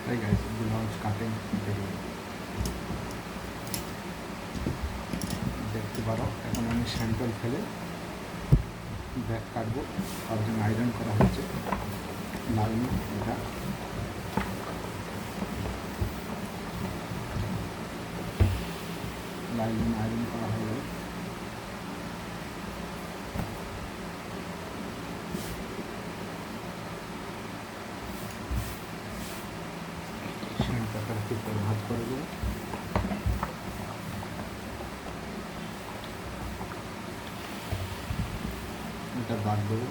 Hi guys, blouse cutting video দেখতে পারো। এখন আমি স্যাম্পল ফেলে ব্যাক কাটবো, তার জন্য আয়রন করা হচ্ছে লাইনে। এটা লাইন আয়রন করা হয়ে যাবে। শ্যাম্পুটার ভিতরে ভাঁজ করে দেবো। এটা বাদ দেবো।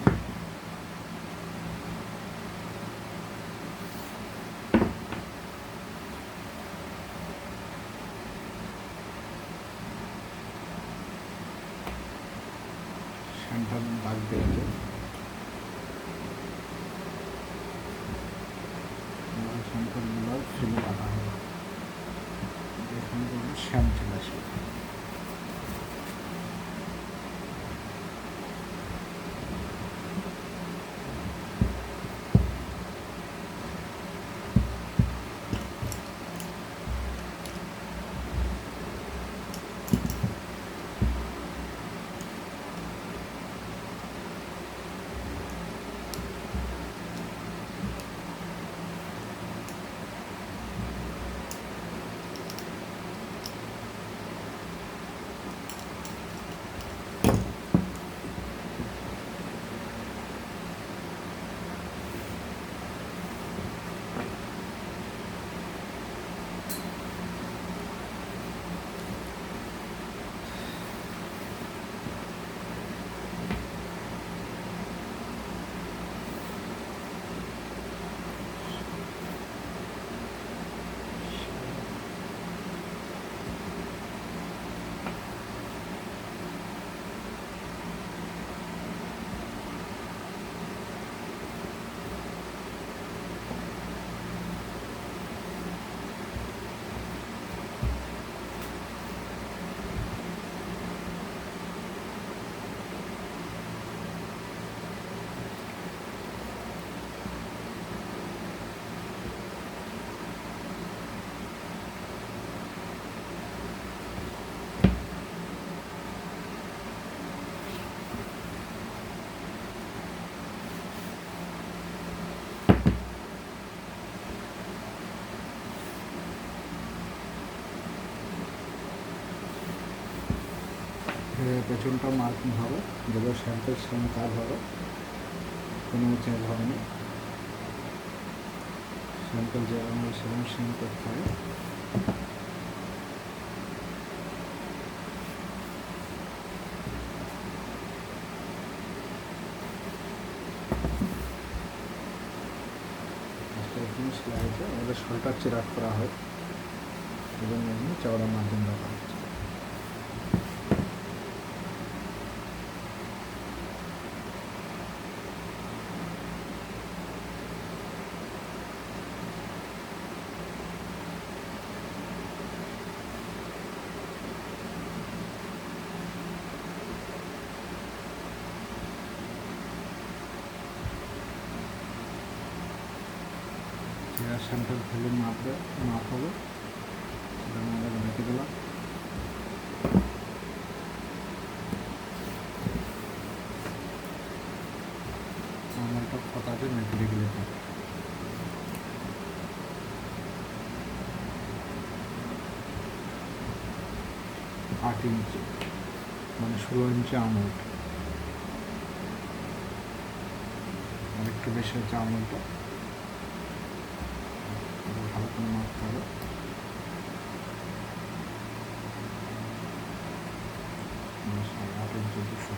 শ্যাম্পুর দাগ দিয়েছে, শ্যাম্পুরগুলো ফেলে কাটা হবে। এখানে শ্যাম্পু চলে আসবে। পেছনটা মার্কিং হবে, যেগুলো শ্যাম্পের সেম কাজ হবে, কোনো চেঞ্জ হবে না। শ্যাম্পেল যেরকম সেরকম সেম করতে হবে। সেলাইতে আমাদের শোল্ডার চেরাট করা হয়, এবং চওড়া মার্জিন দেওয়া হচ্ছে। স্যাম্পল ফেলে মাপ হবে, সেটা আমরা রেখে দিলাম। আমার একটা কথা আছে মেটেরিয়াল 8 ইঞ্চি, মানে 16 ইঞ্চি আমুল, আর একটু বেশি হচ্ছে আমুলটা। ভালো করে মাপতে হবে। 8 ইঞ্চি 200।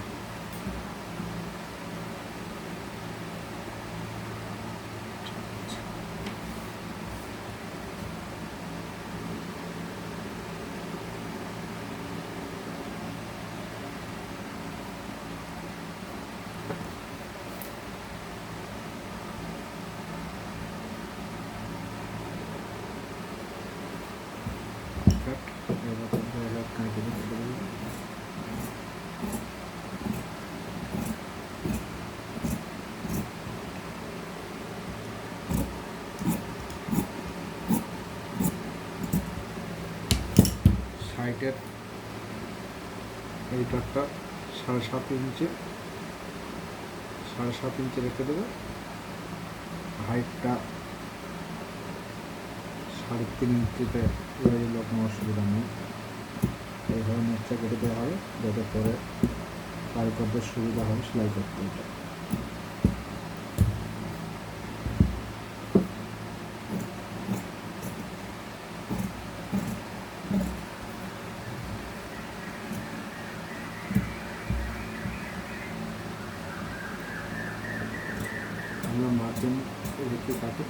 হাইটের এই ডটটা 7.5 ইঞ্চি রেখে দেবে, হাইটটা 3.5 ইঞ্চিতে রয়ে গেলে কোনো অসুবিধা নেই। এইভাবে নেটটা কেটে দেওয়া হবে যাতে পরে কারিগরদের সুবিধা হয় সেলাই করতে। এটা আমরা মার্জিন রেখে কাটি।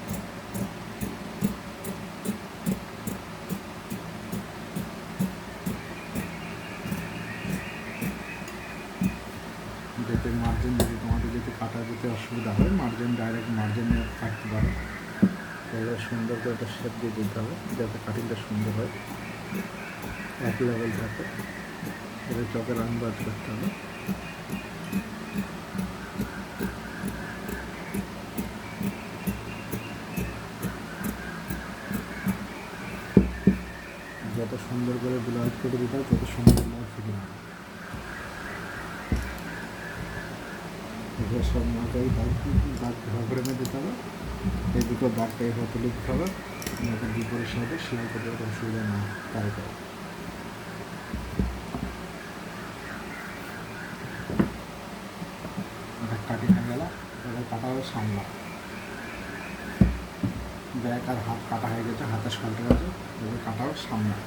যাতে মার্জিন যদি তোমাদের যদি কাটা যেতে অসুবিধা হয়, ডাইরেক্ট মার্জিন নিয়ে কাটতে পারো। এবার সুন্দর করে একটা শেপ দিয়ে দিতে হবে যাতে কাটিংটা সুন্দর হয়, এক লেভেল থাকে। এবার চকের আন্দাজ করতে হবে। যত সুন্দর করে ব্লাউজ কেটে দিতে হবে তত সুন্দর ব্লাউজ ফিটিং হবে। এগুলো সব মাথায় দাগ ঘর করে দিতে হবে। এই দুটো দাগটা এভাবে তুলে দিতে হবে যাতে বিপরীত সাথে সেলাই করতে কোনো সুবিধা না হয়। তাই করে কাটিং হয়ে গেল। এবার কাটা হবে সামলা, ব্যাক আর হাত কাটা হয়ে গেছে, হাতে শল্টে গেছে। এবার কাটা হবে সামলা।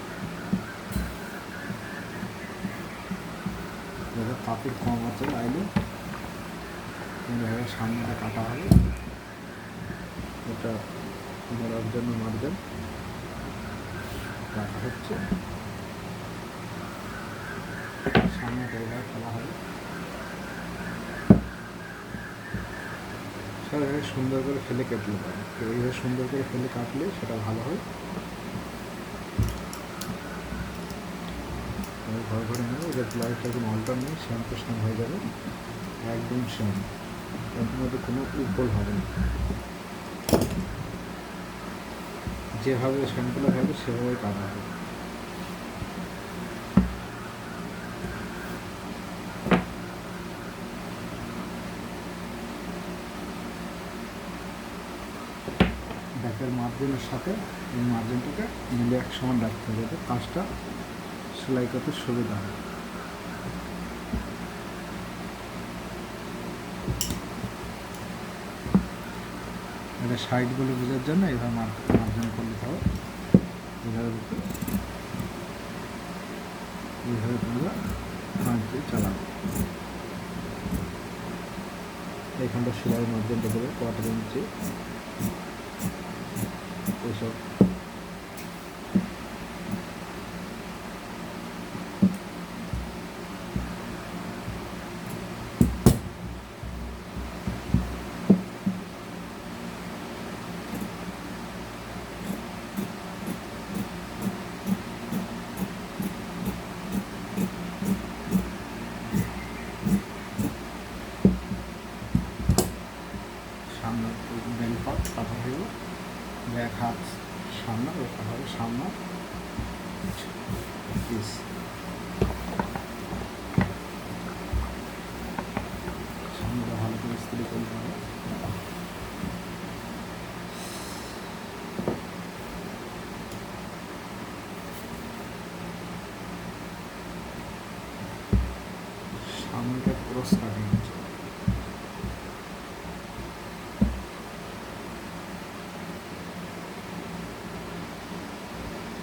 যাদের কাপড় কম আছে আইলে এভাবে সামনেটা কাটা হবে। এটা ধরার জন্য মার্জিন কাটা হচ্ছে, সামনেটা এভাবে ফেলা হবে। এইভাবে সুন্দর করে ফেলে কেটলে পারে, এইভাবে সুন্দর করে ফেলে কাটলে সেটা ভালো হয়। ঘর ঘরে নেবে। এবার ব্লাউজটা কোনো অল্টার নেই, সেম টু সেম হয়ে যাবে, একদম সেম। এর মধ্যে কোনো উপল হবে না। যেভাবে স্যাম্পল হবে সেভাবে কাটা হবে। ব্যাকের মার্জিনের সাথে এই মার্জিনটাকে মিলে এক সমান রাখতে হবে যাতে কাজটা সেলাই করতে সুবিধা হয়। এটা সাইডগুলো বোঝার জন্য এইভাবে মার্জিন করে নিতে হবে। এইভাবে তোমরা মার্জিন চালাবো। এইখানটা সেলাই মার্জিনটা দেবে 1/4 ইঞ্চি। এইসব সামনে বেল পাট কাটা হইব, ব্যাক হাত সামনে ও কাটা হবে সামনে পিস। সামনেটা ভালো করে ইস্ত্রি করতে হবে। সামনেটা ক্রস কাটিং হচ্ছে।